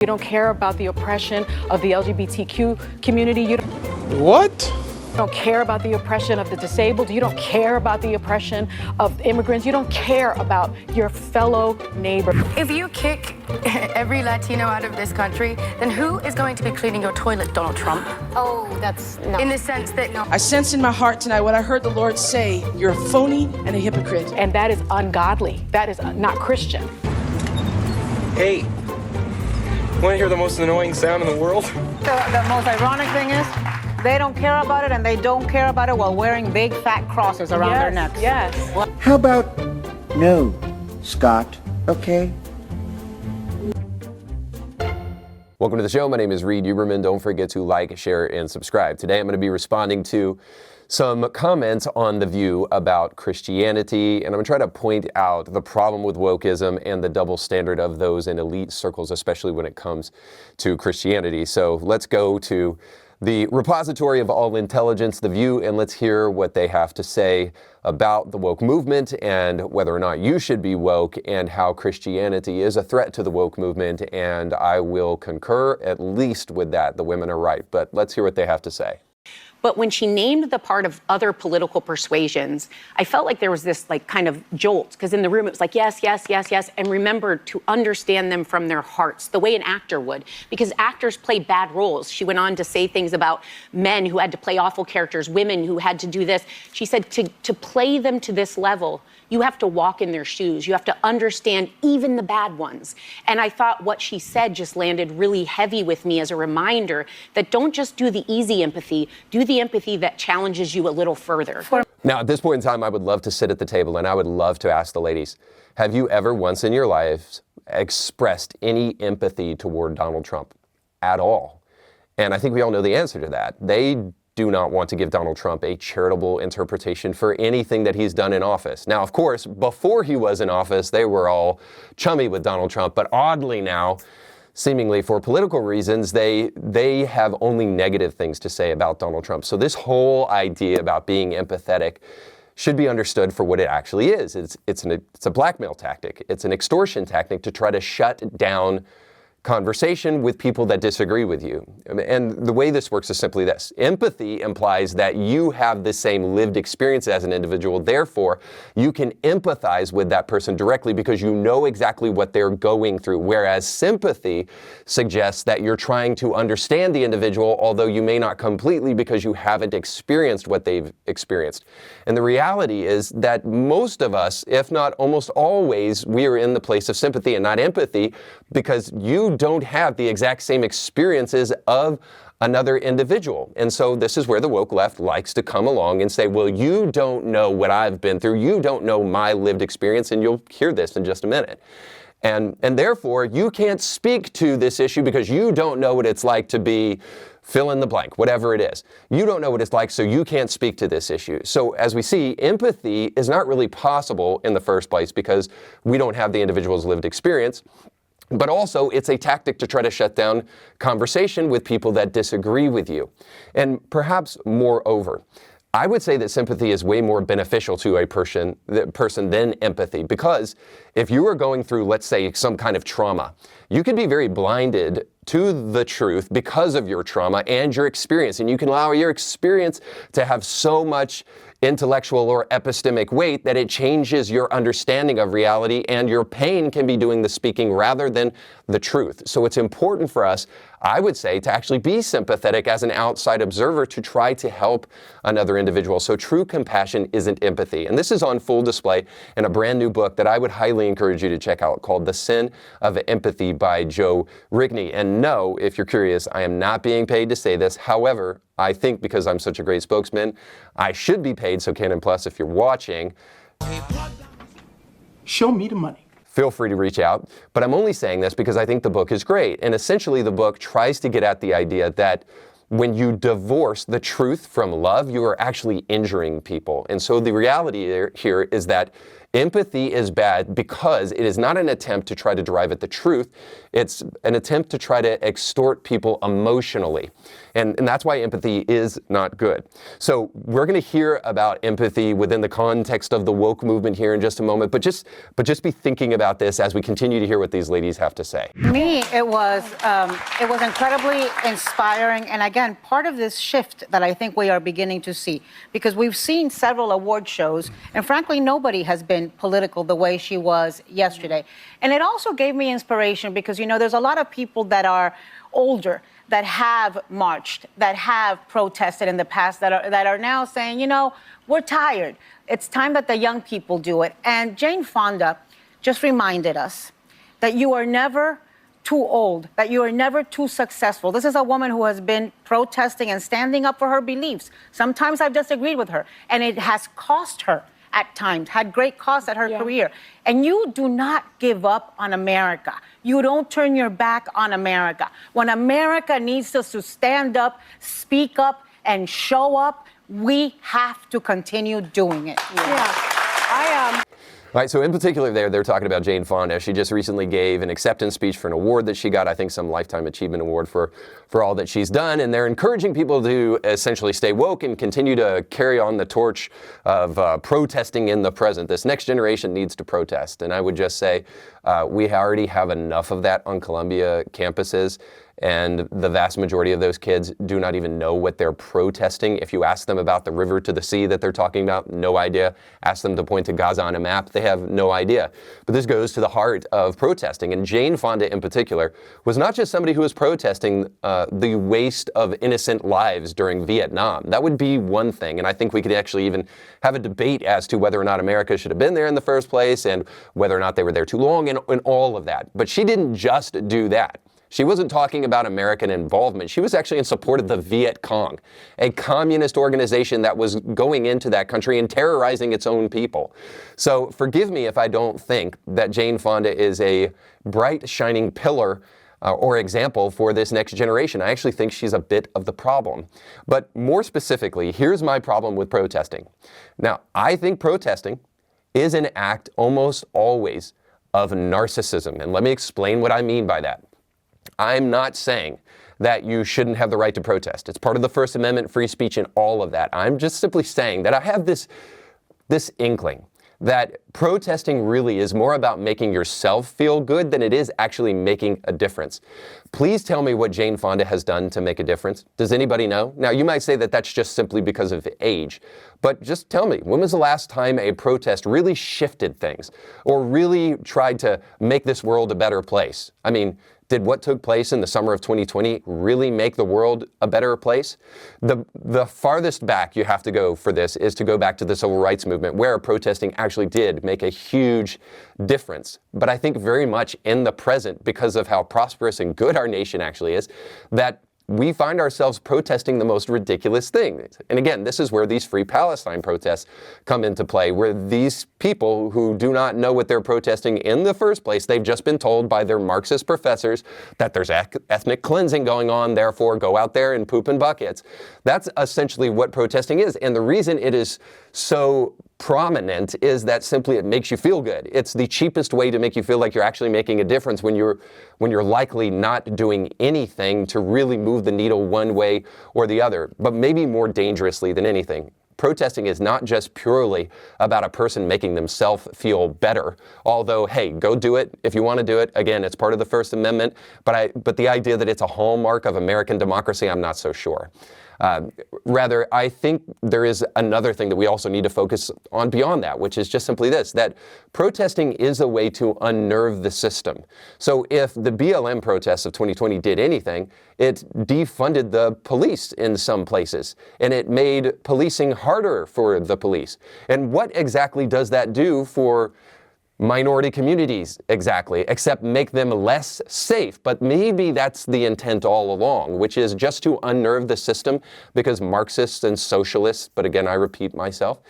You don't care about the oppression of the LGBTQ community. You What? don't care about the oppression of the disabled. You don't care about the oppression of immigrants. You don't care about your fellow neighbor. If you kick every Latino out of this country, then who is going to be cleaning your toilet, Donald Trump? Oh, that's no. In the sense that I sense in my heart tonight what I heard the Lord say, you're a phony and a hypocrite. And that is ungodly. That is not Christian. Hey, want to hear the most annoying sound in the world? The most ironic thing is, they don't care about it, and they don't care about it while wearing big fat crosses around their necks. Yes. How about no, Scott, okay? Welcome to the show. My name is Reed Uberman. Don't forget to like, share, and subscribe. Today I'm going to be responding to some comments on The View about Christianity, and I'm going to try to point out the problem with wokeism and the double standard of those in elite circles, especially when it comes to Christianity. So let's go to the repository of all intelligence, The View, and let's hear what they have to say about the woke movement and whether or not you should be woke and how Christianity is a threat to the woke movement. And I will concur at least with that. The women are right, but let's hear what they have to say. But when she named the part of other political persuasions, I felt like there was this kind of jolt, because in the room it was like, yes, yes, yes, yes, and remember to understand them from their hearts, the way an actor would, because actors play bad roles. She went on to say things about men who had to play awful characters, women who had to do this. She said to play them to this level, you have to walk in their shoes. You have to understand even the bad ones. And I thought what she said just landed really heavy with me as a reminder that don't just do the easy empathy, do the empathy that challenges you a little further. Now, at this point in time, I would love to sit at the table and I would love to ask the ladies, have you ever once in your lives expressed any empathy toward Donald Trump at all? And I think we all know the answer to that. They do not want to give Donald Trump a charitable interpretation for anything that he's done in office. Now, of course, before he was in office, they were all chummy with Donald Trump, but oddly now, seemingly for political reasons, they have only negative things to say about Donald Trump. So this whole idea about being empathetic should be understood for what it actually is. It's a blackmail tactic. It's an extortion tactic to try to shut down conversation with people that disagree with you. And the way this works is simply this. Empathy implies that you have the same lived experience as an individual. Therefore, you can empathize with that person directly because you know exactly what they're going through. Whereas sympathy suggests that you're trying to understand the individual, although you may not completely because you haven't experienced what they've experienced. And the reality is that most of us, if not almost always, we are in the place of sympathy and not empathy because you don't have the exact same experiences of another individual. And so this is where the woke left likes to come along and say, well, you don't know what I've been through. You don't know my lived experience. And you'll hear this in just a minute. And therefore, you can't speak to this issue because you don't know what it's like to be fill in the blank, whatever it is. You don't know what it's like, so you can't speak to this issue. So as we see, empathy is not really possible in the first place because we don't have the individual's lived experience. But also, it's a tactic to try to shut down conversation with people that disagree with you. And perhaps moreover, I would say that sympathy is way more beneficial to a person than empathy, because if you are going through, let's say, some kind of trauma, you can be very blinded to the truth because of your trauma and your experience. And you can allow your experience to have so much intellectual or epistemic weight that it changes your understanding of reality, and your pain can be doing the speaking rather than the truth. So it's important for us, I would say, to actually be sympathetic as an outside observer to try to help another individual. So true compassion isn't empathy. And this is on full display in a brand new book that I would highly encourage you to check out called The Sin of Empathy by Joe Rigney. And no, if you're curious, I am not being paid to say this. However, I think because I'm such a great spokesman, I should be paid. So Canon Plus, if you're watching, Show me the money. feel free to reach out. But I'm only saying this because I think the book is great. And essentially the book tries to get at the idea that when you divorce the truth from love, you are actually injuring people. And so the reality here is that Empathy is bad because it is not an attempt to try to drive at the truth. It's an attempt to try to extort people emotionally. And that's why empathy is not good. So we're going to hear about empathy within the context of the woke movement here in just a moment, but just be thinking about this as we continue to hear what these ladies have to say. For me, it was incredibly inspiring, and again, part of this shift that I think we are beginning to see, because we've seen several award shows, and frankly, nobody has been political the way she was yesterday. And it also gave me inspiration because, you know, there's a lot of people that are older that have marched, that have protested in the past, that are now saying, you know, we're tired. It's time that the young people do it. And Jane Fonda just reminded us that you are never too old, that you are never too successful. This is a woman who has been protesting and standing up for her beliefs. Sometimes I've disagreed with her, and it has cost her at times, had great costs at her career. And you do not give up on America. You don't turn your back on America. When America needs us to stand up, speak up, and show up, we have to continue doing it. All right, so in particular they're talking about Jane Fonda. She just recently gave an acceptance speech for an award that she got, I think some Lifetime Achievement Award for all that she's done. And they're encouraging people to essentially stay woke and continue to carry on the torch of protesting in the present. This next generation needs to protest. And I would just say we already have enough of that on Columbia campuses. And the vast majority of those kids do not even know what they're protesting. If you ask them about the river to the sea that they're talking about, no idea. Ask them to point to Gaza on a map, they have no idea. But this goes to the heart of protesting. And Jane Fonda in particular was not just somebody who was protesting the waste of innocent lives during Vietnam. That would be one thing. And I think we could actually even have a debate as to whether or not America should have been there in the first place and whether or not they were there too long and all of that. But she didn't just do that. She wasn't talking about American involvement. She was actually in support of the Viet Cong, a communist organization that was going into that country and terrorizing its own people. So forgive me if I don't think that Jane Fonda is a bright, shining pillar or example for this next generation. I actually think she's a bit of the problem. But more specifically, here's my problem with protesting. Now, I think protesting is an act almost always of narcissism. And let me explain what I mean by that. I'm not saying that you shouldn't have the right to protest. It's part of the First Amendment, free speech, and all of that. I'm just simply saying that I have this inkling that protesting really is more about making yourself feel good than it is actually making a difference. Please tell me what Jane Fonda has done to make a difference. Does anybody know? Now, you might say that that's just simply because of age, but just tell me, when was the last time a protest really shifted things or really tried to make this world a better place? I mean, did what took place in the summer of 2020 really make the world a better place? The farthest back you have to go for this is to go back to the civil rights movement, where protesting actually did make a huge difference. But I think very much in the present, because of how prosperous and good our nation actually is, that we find ourselves protesting the most ridiculous things. And again, this is where these Free Palestine protests come into play, where these people who do not know what they're protesting in the first place, they've just been told by their Marxist professors that there's ethnic cleansing going on, therefore go out there and poop in buckets. That's essentially what protesting is. And the reason it is so prominent is that simply it makes you feel good. It's the cheapest way to make you feel like you're actually making a difference when you're likely not doing anything to really move the needle one way or the other. But maybe more dangerously than anything, protesting is not just purely about a person making themselves feel better. Although, hey, go do it if you want to do it. Again, it's part of the First Amendment. But the idea that it's a hallmark of American democracy, I'm not so sure. Rather, I think there is another thing that we also need to focus on beyond that, which is just simply this, that protesting is a way to unnerve the system. So if the BLM protests of 2020 did anything, it defunded the police in some places, and it made policing harder for the police. And what exactly does that do for minority communities exactly, except make them less safe? But maybe that's the intent all along, which is just to unnerve the system, because Marxists and socialists, but again, I repeat myself,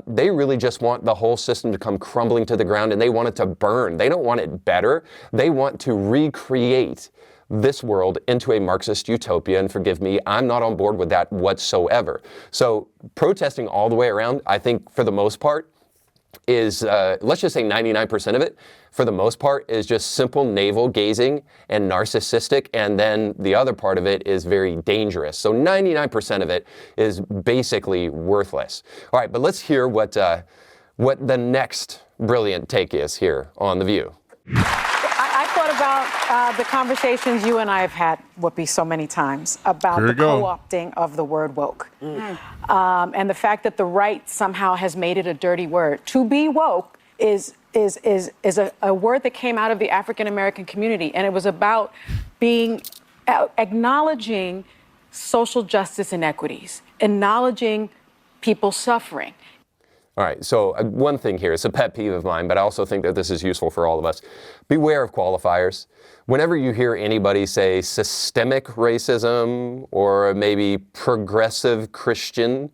they really just want the whole system to come crumbling to the ground, and they want it to burn. They don't want it better. They want to recreate this world into a Marxist utopia, and forgive me, I'm not on board with that whatsoever. So protesting all the way around, I think for the most part, is, let's just say 99% of it, for the most part, is just simple navel gazing and narcissistic, and then the other part of it is very dangerous. So 99% of it is basically worthless. All right, but let's hear what the next brilliant take is here on The View. I thought about the conversations you and I have had, Whoopi, so many times about the co-opting of the word woke. And the fact that the right somehow has made it a dirty word. To be woke is a word that came out of the African American community, and it was about being acknowledging social justice inequities, acknowledging people suffering. All right, so one thing here, it's a pet peeve of mine, but I also think that this is useful for all of us. Beware of qualifiers. Whenever you hear anybody say systemic racism or maybe progressive Christian,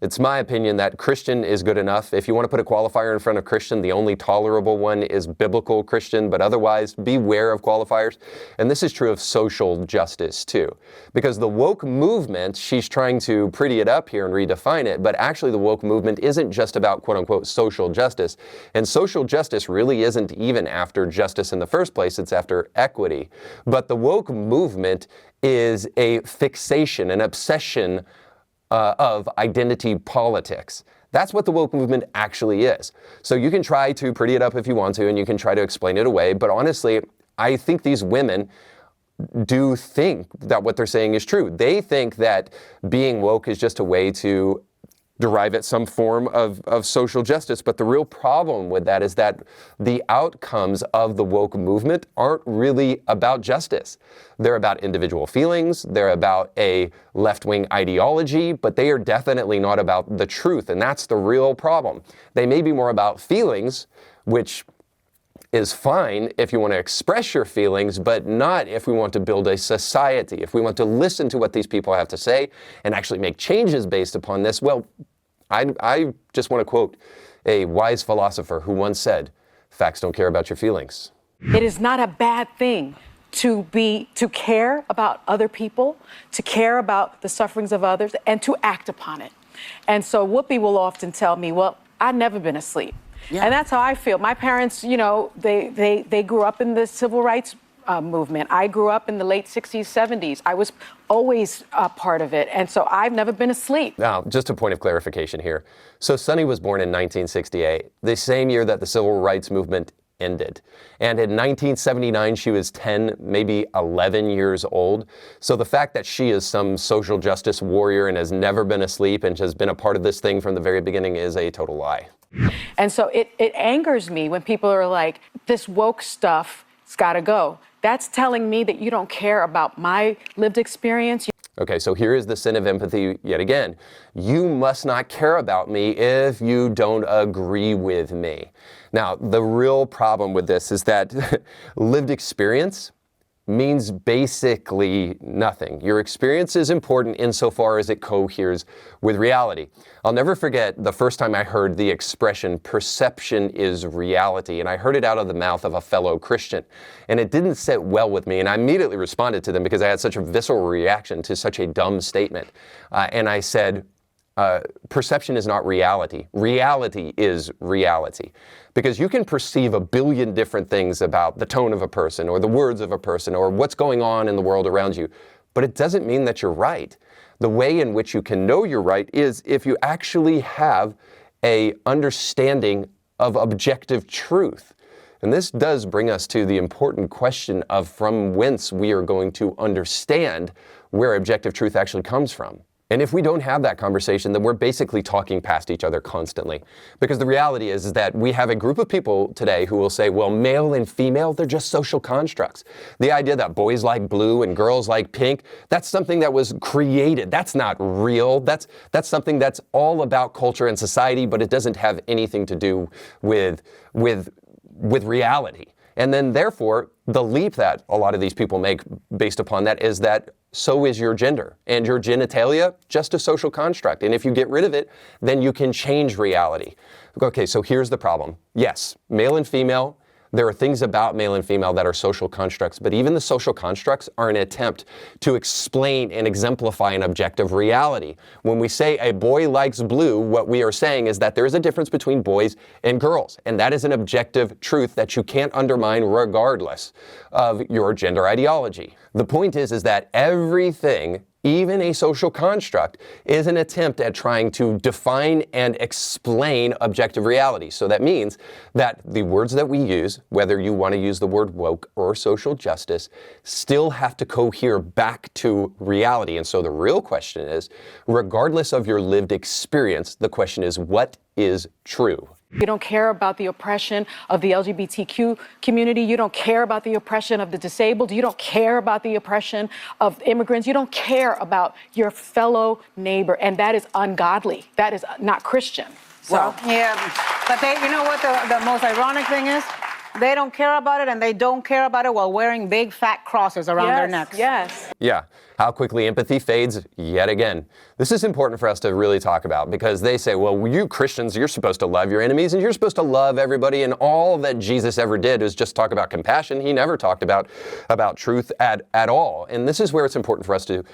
it's my opinion that Christian is good enough. If you want to put a qualifier in front of Christian, the only tolerable one is biblical Christian, but otherwise beware of qualifiers. And this is true of social justice too. Because the woke movement, she's trying to pretty it up here and redefine it, but actually the woke movement isn't just about quote unquote social justice. And social justice really isn't even after justice in the first place, it's after equity. But the woke movement is a fixation, an obsession of identity politics. That's what the woke movement actually is. So you can try to pretty it up if you want to, and you can try to explain it away, but honestly, I think these women do think that what they're saying is true. They think that being woke is just a way to derive at some form of social justice, but the real problem with that is that the outcomes of the woke movement aren't really about justice. They're about individual feelings, they're about a left-wing ideology, but they are definitely not about the truth, and that's the real problem. They may be more about feelings, which is fine if you want to express your feelings, but not if we want to build a society. If we want to listen to what these people have to say and actually make changes based upon this, well, I just want to quote a wise philosopher who once said, "Facts don't care about your feelings." It is not a bad thing to care about other people, to care about the sufferings of others, and to act upon it. And so Whoopi will often tell me, well, I've never been asleep. Yeah. And that's how I feel. My parents, you know, they grew up in the civil rights movement. I grew up in the late 60s, 70s. I was always a part of it. And so I've never been asleep. Now, just a point of clarification here. So Sonny was born in 1968, the same year that the civil rights movement ended. And in 1979, she was 10, maybe 11 years old. So the fact that she is some social justice warrior and has never been asleep and has been a part of this thing from the very beginning is a total lie. And so it angers me when people are like, this woke stuff, it's got to go. That's telling me that you don't care about my lived experience. Okay, so here is the sin of empathy yet again. You must not care about me if you don't agree with me. Now, the real problem with this is that lived experience means basically nothing. Your experience is important insofar as it coheres with reality. I'll never forget the first time I heard the expression, perception is reality, and I heard it out of the mouth of a fellow Christian. And it didn't sit well with me, and I immediately responded to them because I had such a visceral reaction to such a dumb statement. And I said, perception is not reality. Reality is reality. Because you can perceive a billion different things about the tone of a person or the words of a person or what's going on in the world around you, but it doesn't mean that you're right. The way in which you can know you're right is if you actually have an understanding of objective truth. And this does bring us to the important question of from whence we are going to understand where objective truth actually comes from. And if we don't have that conversation, then we're basically talking past each other constantly. Because the reality is that we have a group of people today who will say, well, male and female, they're just social constructs. The idea that boys like blue and girls like pink, that's something that was created. That's not real. That's something that's all about culture and society, but it doesn't have anything to do with reality. And then therefore, the leap that a lot of these people make based upon that is that so is your gender. And your genitalia, just a social construct. And if you get rid of it, then you can change reality. Okay, so here's the problem. Yes, male and female, There are things about male and female that are social constructs, but even the social constructs are an attempt to explain and exemplify an objective reality. When we say a boy likes blue, what we are saying is that there is a difference between boys and girls, and that is an objective truth that you can't undermine regardless of your gender ideology. The point is that everything, even a social construct, is an attempt at trying to define and explain objective reality. So that means that the words that we use, whether you want to use the word woke or social justice, still have to cohere back to reality. And so the real question is, regardless of your lived experience, the question is, what is true? You don't care about the oppression of the LGBTQ community. You don't care about the oppression of the disabled. You don't care about the oppression of immigrants. You don't care about your fellow neighbor. And that is ungodly. That is not Christian. So. Well, yeah, but you know what the most ironic thing is? They don't care about it, and they don't care about it while wearing big fat crosses around their necks. Yes. Yeah, how quickly empathy fades yet again. This is important for us to really talk about, because they say, well, you Christians, you're supposed to love your enemies and you're supposed to love everybody, and all that Jesus ever did was just talk about compassion. He never talked about truth at all. And this is where it's important for us to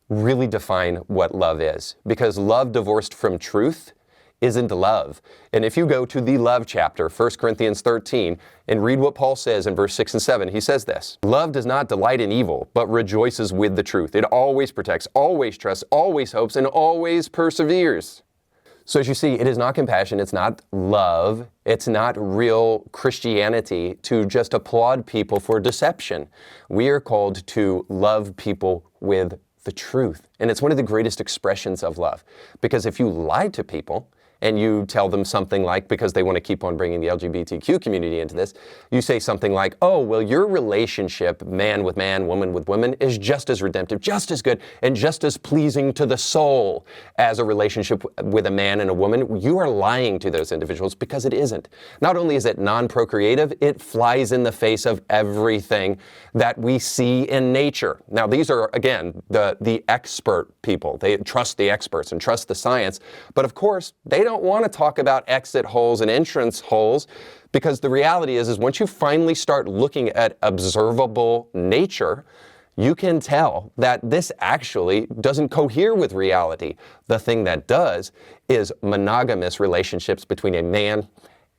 really define what love is, because love divorced from truth isn't love. And if you go to the love chapter, 1 Corinthians 13, and read what Paul says in verse 6 and 7, he says this: love does not delight in evil, but rejoices with the truth. It always protects, always trusts, always hopes, and always perseveres. So as you see, it is not compassion, it's not love, it's not real Christianity to just applaud people for deception. We are called to love people with the truth. And it's one of the greatest expressions of love. Because if you lie to people, and you tell them something like, because they want to keep on bringing the LGBTQ community into this, you say something like, oh, well, your relationship, man with man, woman with woman, is just as redemptive, just as good, and just as pleasing to the soul as a relationship with a man and a woman. You are lying to those individuals, because it isn't. Not only is it non-procreative, it flies in the face of everything that we see in nature. Now, these are, again, the expert people. They trust the experts and trust the science, but of course, they don't want to talk about exit holes and entrance holes, because the reality is once you finally start looking at observable nature, you can tell that this actually doesn't cohere with reality. The thing that does is monogamous relationships between a man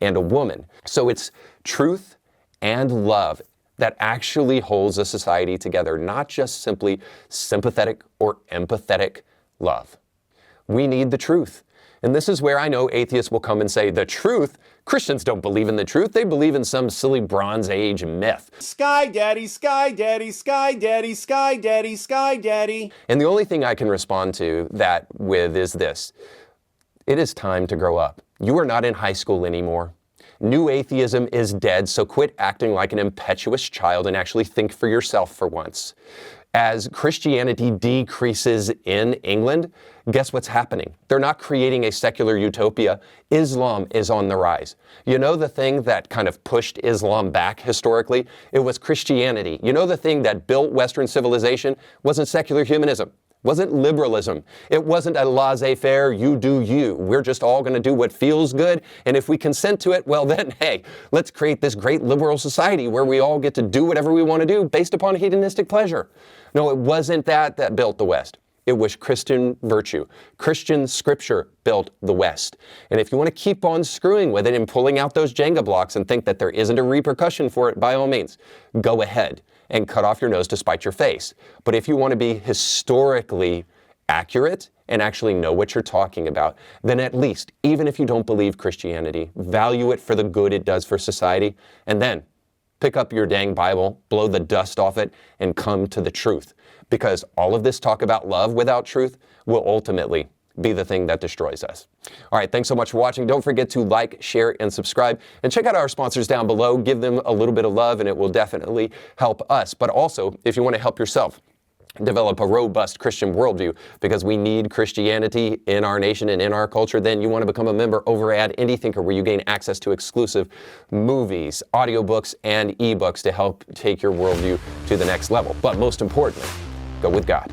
and a woman. So it's truth and love that actually holds a society together, not just simply sympathetic or empathetic love. We need the truth. And this is where I know atheists will come and say, the truth? Christians don't believe in the truth. They believe in some silly Bronze Age myth. Sky Daddy, Sky Daddy, Sky Daddy, Sky Daddy, Sky Daddy. And the only thing I can respond to that with is this: it is time to grow up. You are not in high school anymore. New atheism is dead, so quit acting like an impetuous child and actually think for yourself for once. As Christianity decreases in England, guess what's happening? They're not creating a secular utopia. Islam is on the rise. You know the thing that kind of pushed Islam back historically? It was Christianity. You know the thing that built Western civilization wasn't secular humanism. Wasn't liberalism. It wasn't a laissez-faire, you do you. We're just all going to do what feels good, and if we consent to it, well then, hey, let's create this great liberal society where we all get to do whatever we want to do based upon hedonistic pleasure. No, it wasn't that built the West. It was Christian virtue. Christian scripture built the West. And if you want to keep on screwing with it and pulling out those Jenga blocks and think that there isn't a repercussion for it, by all means, go ahead and cut off your nose to spite your face. But if you want to be historically accurate and actually know what you're talking about, then at least, even if you don't believe Christianity, value it for the good it does for society, and then pick up your dang Bible, blow the dust off it, and come to the truth. Because all of this talk about love without truth will ultimately be the thing that destroys us. All right, thanks so much for watching. Don't forget to like, share, and subscribe. And check out our sponsors down below. Give them a little bit of love, and it will definitely help us. But also, if you want to help yourself develop a robust Christian worldview, because we need Christianity in our nation and in our culture, then you want to become a member over at Indie Thinker, where you gain access to exclusive movies, audiobooks, and ebooks to help take your worldview to the next level. But most importantly, go with God.